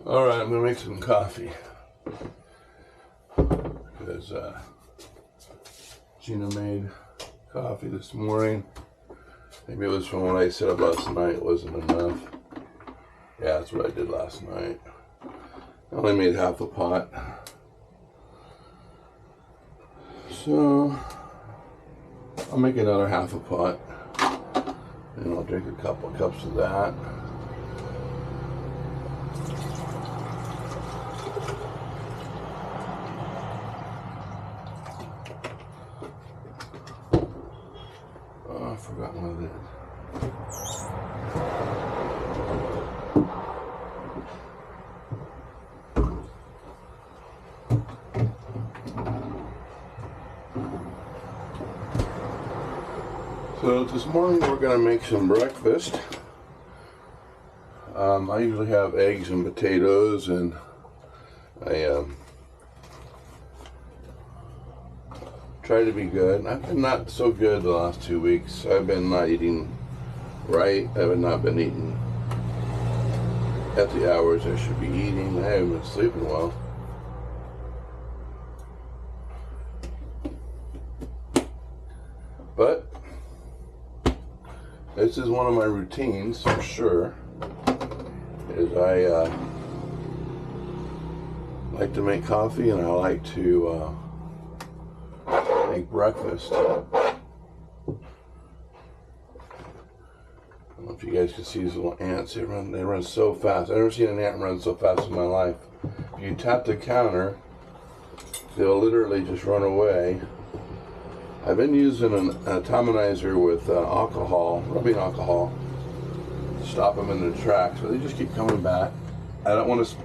Alright, I'm going to make some coffee. Because Gina made coffee this morning. Maybe it was from what I set up last night. It wasn't enough. Yeah, that's what I did last night. I only made half a pot. So, I'll make another half a pot. And I'll drink a couple cups of that. Oh, I forgot one of these. So this morning we're going to make some breakfast. I usually have eggs and potatoes, and I try to be good. I've been not so good the last 2 weeks. I've been not eating right. I've not been eating at the hours I should be eating. I haven't been sleeping well. But this is one of my routines for sure. Is I like to make coffee, and I like to make breakfast. I don't know if you guys can see these little ants. They run so fast. I've never seen an ant run so fast in my life. If you tap the counter, they'll literally just run away. I've been using an atomizer with alcohol, rubbing alcohol, to stop them in their tracks, but they just keep coming back. I don't want to,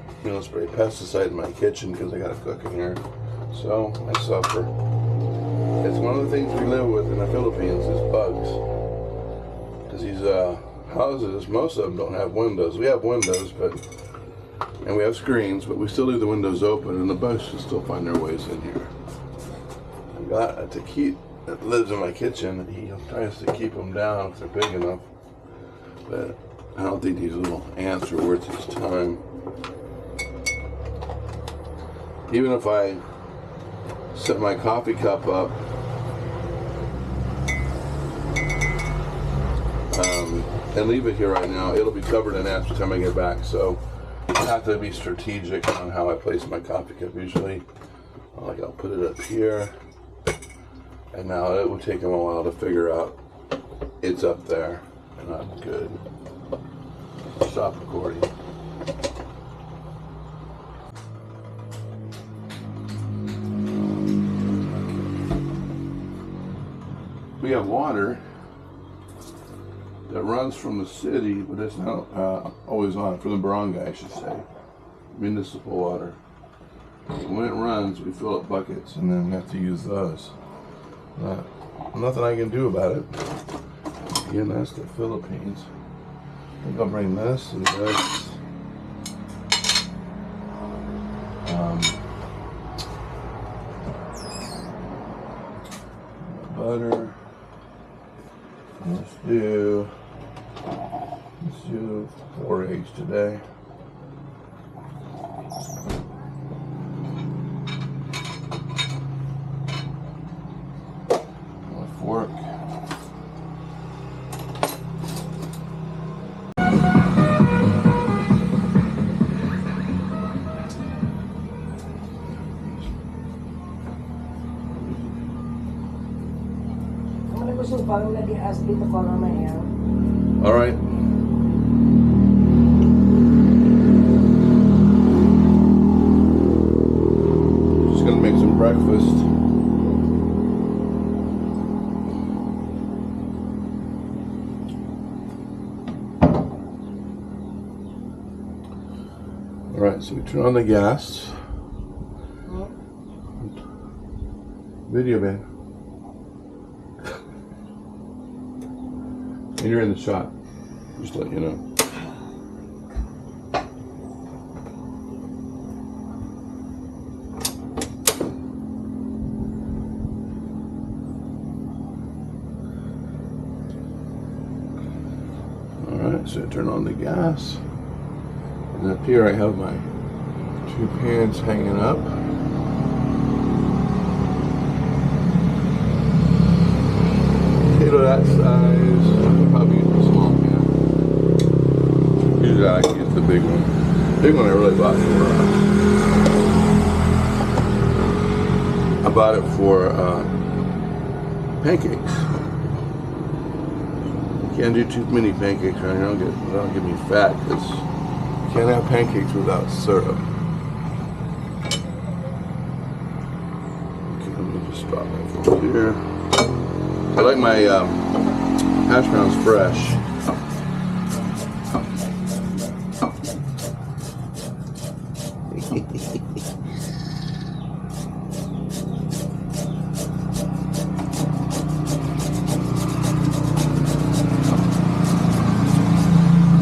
spray pesticide in my kitchen because I got to cook in here, so I suffer. It's one of the things we live with in the Philippines is bugs, because these houses, most of them don't have windows. We have windows, and we have screens, but we still leave the windows open, and the bugs can still find their ways in here. I got a Taquit that lives in my kitchen. He tries to keep them down if they're big enough, but I don't think these little ants are worth his time. Even if I set my coffee cup up and leave it here right now, it'll be covered in ants by the time I get back. So I have to be strategic on how I place my coffee cup. Usually, I'll put it up here. And now it will take them a while to figure out it's up there, and I'm good. Stop recording. We have water that runs from the city, but it's not always on, from the barangay, I should say. Municipal water. When it runs, we fill up buckets, and then we have to use those. Nothing I can do about it. Again, that's the Philippines. I think I'll bring this and this. Butter. Let's do 4 eggs today. Fork. All right. Just gonna make some breakfast. All right, so we turn on the gas. Video, man. And you're in the shot, just to let you know. All right, so I turn on the gas. And up here I have my Two pans hanging up. Potato that size. I'll probably use a small pan. Usually I like to use the big one. Big one I really bought for. I bought it for pancakes. Can't do too many pancakes, right? That'll get me fat because you can't have pancakes without syrup. Okay, let me just drop that from here. I like my hash browns fresh.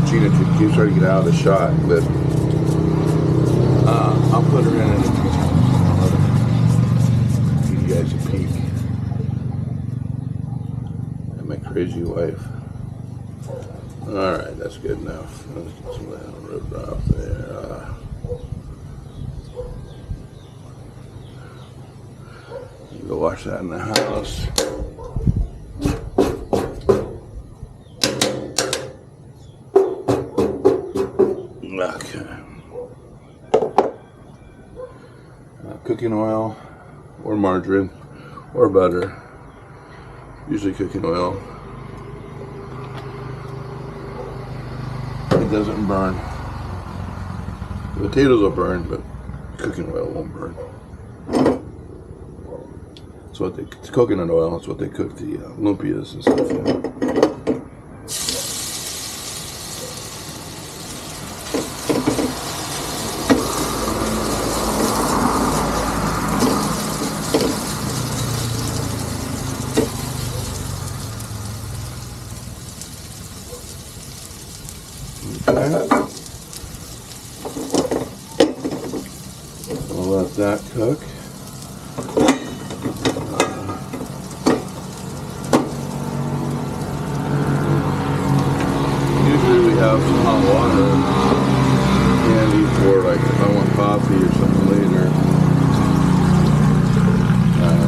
Gina keeps trying to get out of the shot, but I'll put her in a picture. Give you guys a peek. And my crazy wife. Alright, that's good enough. Let's get some of that ripped off there. Go wash that in the house. Okay. Cooking oil or margarine or butter. Usually cooking oil. It doesn't burn. The potatoes will burn, but cooking oil won't burn. It's what it's coconut oil. It's what they cook the lumpias and stuff in. Okay. We'll let that cook. Usually we have some hot water handy for, like, if I want coffee or something later.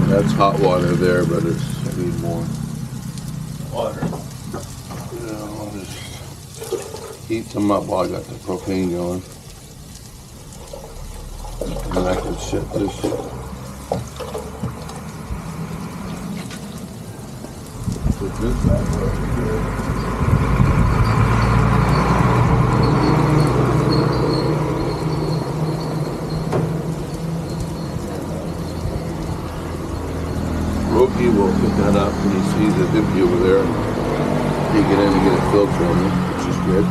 That's hot water there, but I need more water. I'll just heat some up while I got the propane going. And I can set this. Put this back over here. Roki will pick that up when he sees it empty over there and take it in and get it filled for me, which is good.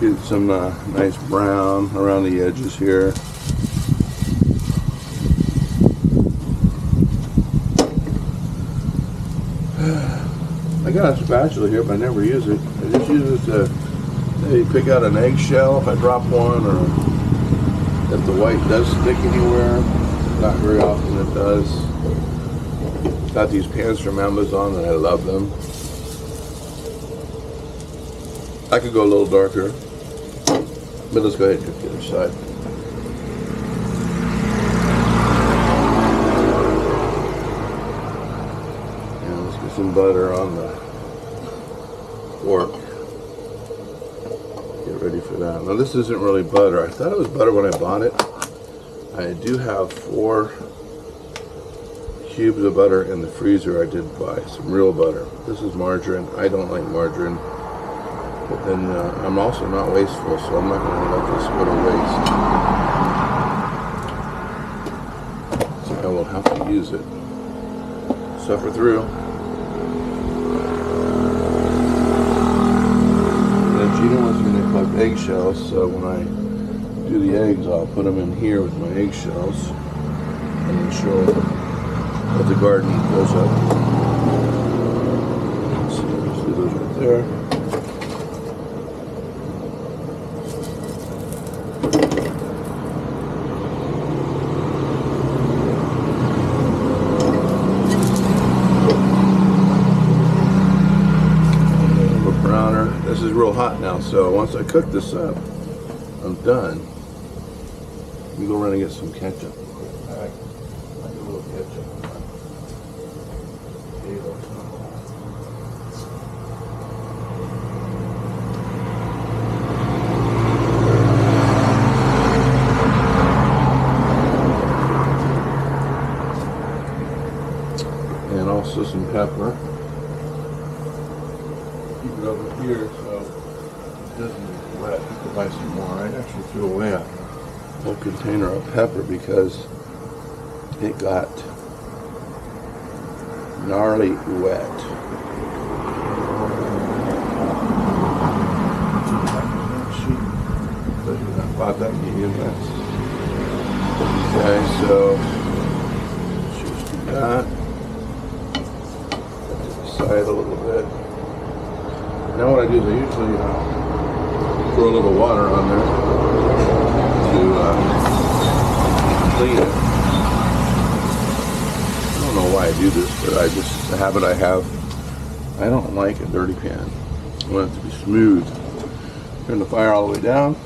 Get some nice brown around the edges here. I got a spatula here, but I never use it. I just use it to maybe pick out an eggshell if I drop one, or if the white does stick anywhere. Not very often it does. Got these pans from Amazon and I love them. I could go a little darker, but let's go ahead and cook the other side. And let's get some butter on the fork. Get ready for that. Now this isn't really butter. I thought it was butter when I bought it. I do have 4 cubes of butter in the freezer. I did buy some real butter. This is margarine. I don't like margarine. But then I'm also not wasteful, so I'm not going to let this go to waste. So I will have to use it. Suffer through. And then Gina wants me to collect eggshells, so when I do the eggs, I'll put them in here with my eggshells and then show what the garden goes up. So see those right there. real hot now, so once I cook this up, I'm done. Let me go run and get some ketchup. Alright, I'll get a little ketchup. And also some pepper. Keep it over here so it doesn't get wet. You could buy some more. I actually threw away a whole container of pepper because it got gnarly wet. That okay, so just do that. Side a little bit. Now what I do is I usually throw a little water on there to clean it. I don't know why I do this, but it's a habit I have. I don't like a dirty pan. I want it to be smooth. Turn the fire all the way down.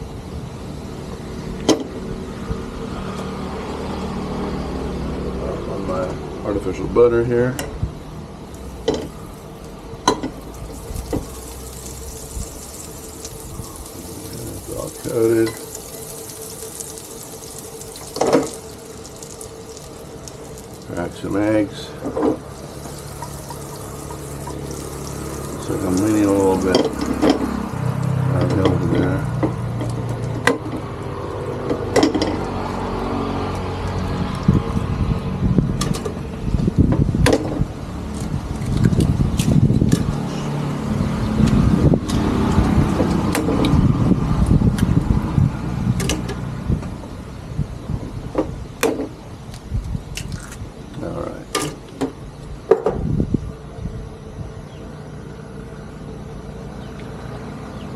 On my artificial butter here. All coated. Crack some eggs. So I'm leaning a little bit downhill there.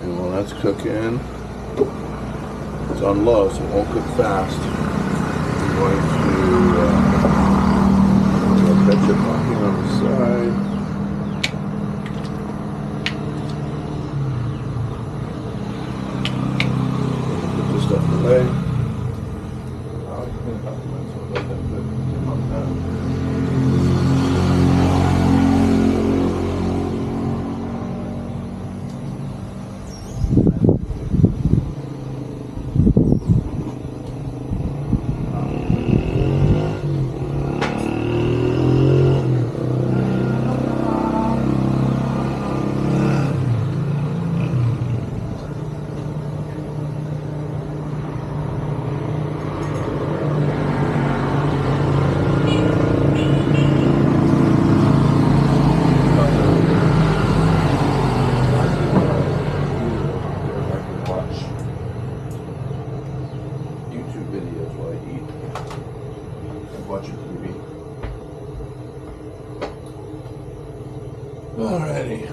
And while that's cooking, it's on low, so it won't cook fast. I'm going to ketchup on here on the side. Put this stuff away. Alrighty.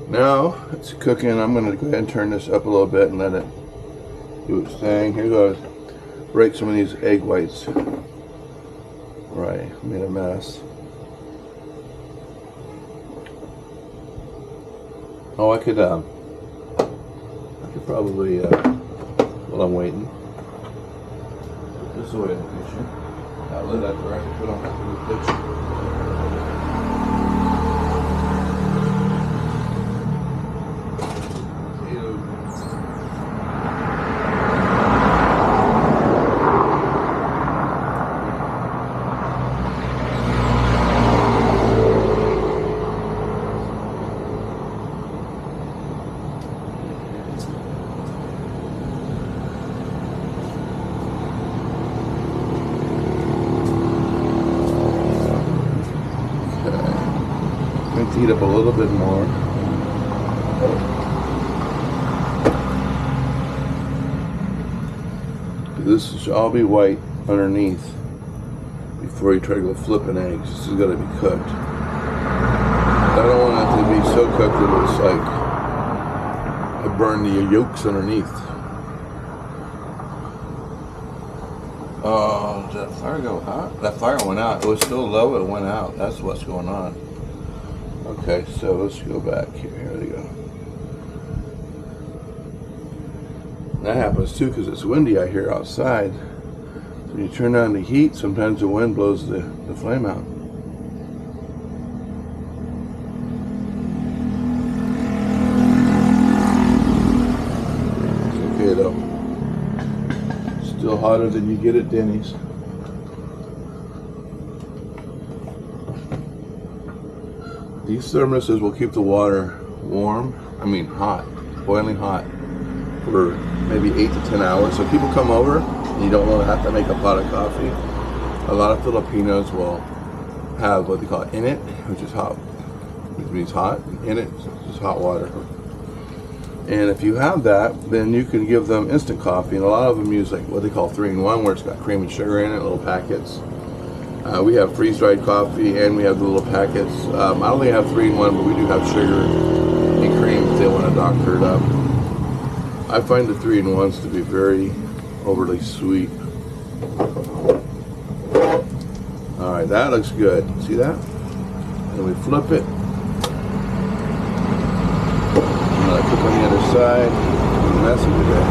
Now it's cooking. I'm going to go ahead and turn this up a little bit and let it do its thing. Here goes. Break some of these egg whites. Right, made a mess. Oh, I could probably while I'm waiting, put this away in the kitchen. That lid after I can put on the kitchen. Heat up a little bit more. This should all be white underneath before you try to go flipping eggs. This has got to be cooked. I don't want it to be so cooked that it's like I burn the yolks underneath. Oh, did that fire go hot? That fire went out. It was still low, it went out. That's what's going on. Okay, so let's go back here. Here we go. That happens too because it's windy out here outside. So when you turn on the heat, sometimes the wind blows the flame out. It's okay though. Still hotter than you get at Denny's. These thermoses will keep the water warm, hot, boiling hot, for maybe 8 to 10 hours. So people come over, and you don't want to have to make a pot of coffee. A lot of Filipinos will have what they call in it, which is hot, which means hot. In it is hot water. And if you have that, then you can give them instant coffee. And a lot of them use like what they call 3-in-1, where it's got cream and sugar in it, little packets. We have freeze-dried coffee, and we have the little packets. I don't think I have 3-in-1, but we do have sugar and cream if they want to doctor it up. I find the 3-in-1s to be very overly sweet. All right, that looks good. See that? And we flip it. And I cook on the other side. And that's a good day.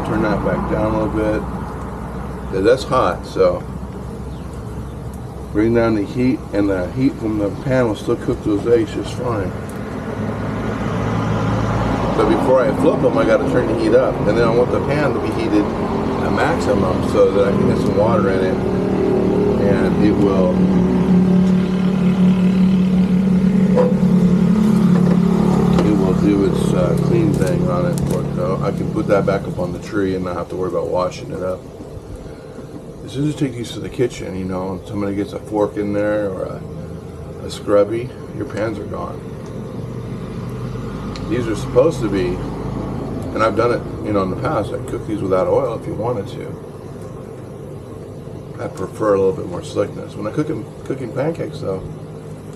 Turn that back down a little bit. Yeah, that's hot, so bring down the heat, and the heat from the pan will still cook those eggs just fine. But before I flip them, I got to turn the heat up, and then I want the pan to be heated at maximum so that I can get some water in it, and it will do its clean thing on it. But I can put that back up on the tree and not have to worry about washing it up. As soon as you take these to the kitchen, you know, and somebody gets a fork in there or a scrubby, your pans are gone. These are supposed to be, and I've done it, you know, in the past. I cook these without oil if you wanted to. I prefer a little bit more slickness. When I cooking pancakes though,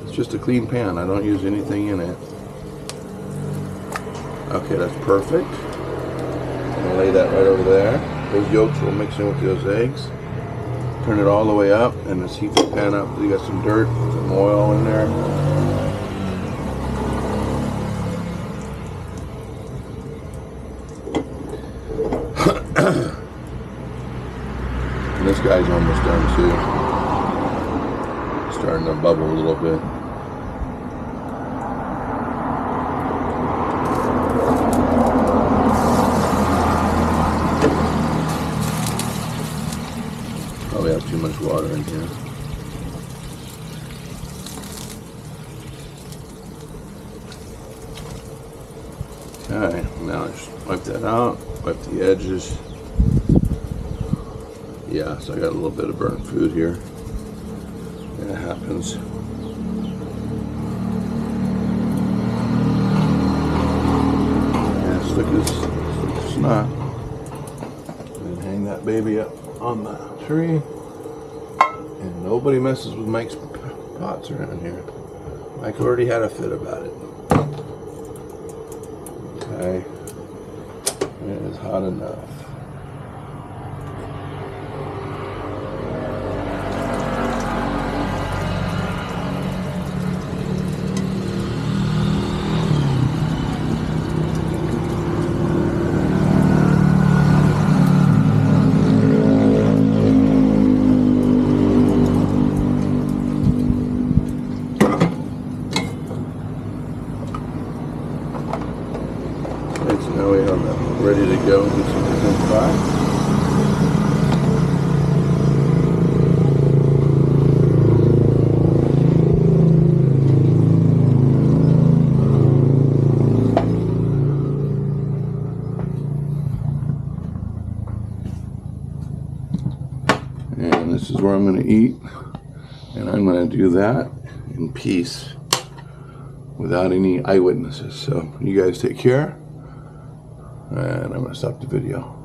it's just a clean pan. I don't use anything in it. Okay, that's perfect. I'm gonna lay that right over there. Those yolks will mix in with those eggs. Turn it all the way up and just heat the pan up. You got some dirt, some oil in there. And this guy's almost done too. Starting to bubble a little bit. Probably have too much water in here. Okay, now just wipe that out, wipe the edges. Yeah, so I got a little bit of burnt food here. And it happens. Yeah, slick as snot. And hang that baby up on the tree. And nobody messes with Mike's pots around here. Mike already had a fit about it. Okay. It is hot enough. So now we have that ready to go and do some chicken fry. And this is where I'm going to eat, and I'm going to do that in peace without any eyewitnesses. So you guys take care. And I'm going to stop the video.